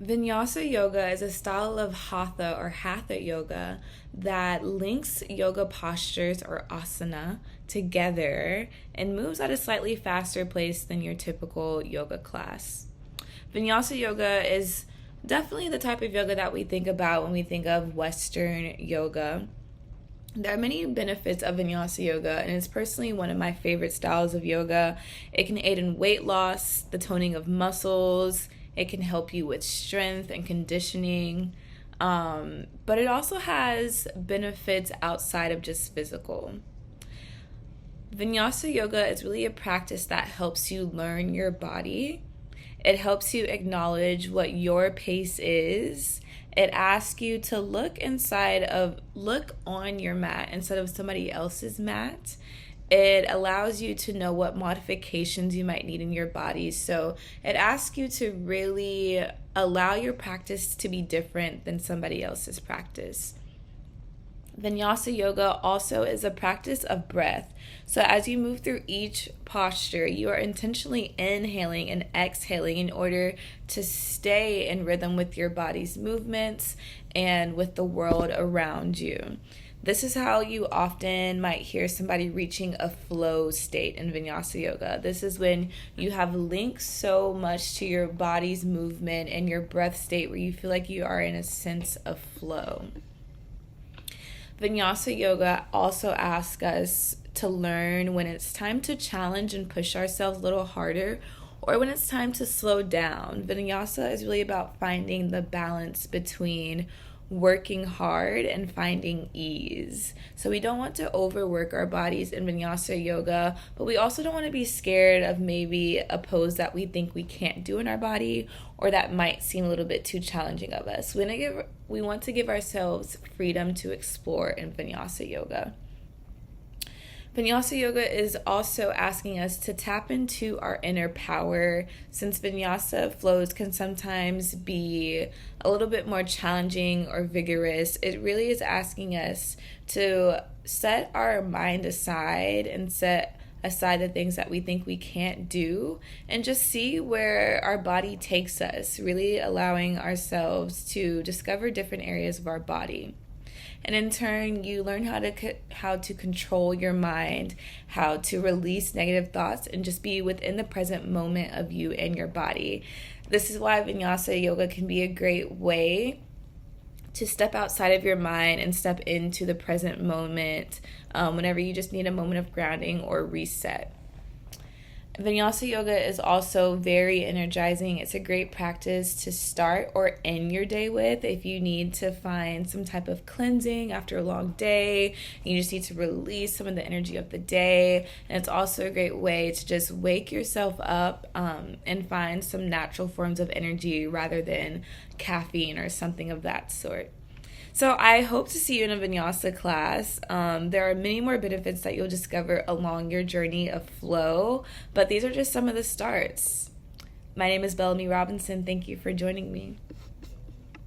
Vinyasa yoga is a style of hatha or hatha yoga that links yoga postures or asana together and moves at a slightly faster pace than your typical yoga class. Vinyasa yoga is definitely the type of yoga that we think about when we think of Western yoga. There are many benefits of Vinyasa yoga, and it's personally one of my favorite styles of yoga. It can aid in weight loss, the toning of muscles. It can help you with strength and conditioning. But it also has benefits outside of just physical. Vinyasa yoga is really a practice that helps you learn your body. It helps you acknowledge what your pace is. It asks you to look on your mat instead of somebody else's mat. It allows you to know what modifications you might need in your body. So it asks you to really allow your practice to be different than somebody else's practice. Vinyasa yoga also is a practice of breath. So as you move through each posture, you are intentionally inhaling and exhaling in order to stay in rhythm with your body's movements and with the world around you. This is how you often might hear somebody reaching a flow state in Vinyasa yoga. This is when you have linked so much to your body's movement and your breath state where you feel like you are in a sense of flow. Vinyasa yoga also asks us to learn when it's time to challenge and push ourselves a little harder or when it's time to slow down. Vinyasa is really about finding the balance between working hard and finding ease. So we don't want to overwork our bodies in Vinyasa yoga, but we also don't want to be scared of maybe a pose that we think we can't do in our body or that might seem a little bit too challenging of us. We want to give ourselves freedom to explore in Vinyasa yoga. Vinyasa yoga is also asking us to tap into our inner power. Since Vinyasa flows can sometimes be a little bit more challenging or vigorous, it really is asking us to set our mind aside and set aside the things that we think we can't do and just see where our body takes us, really allowing ourselves to discover different areas of our body. And in turn, you learn how to control your mind, how to release negative thoughts, and just be within the present moment of you and your body. This is why Vinyasa yoga can be a great way to step outside of your mind and step into the present moment whenever you just need a moment of grounding or reset. Vinyasa yoga is also very energizing. It's a great practice to start or end your day with if you need to find some type of cleansing after a long day. You just need to release some of the energy of the day. And it's also a great way to just wake yourself up and find some natural forms of energy rather than caffeine or something of that sort. So I hope to see you in a Vinyasa class. There are many more benefits that you'll discover along your journey of flow, but these are just some of the starts. My name is Bellamy Robinson. Thank you for joining me.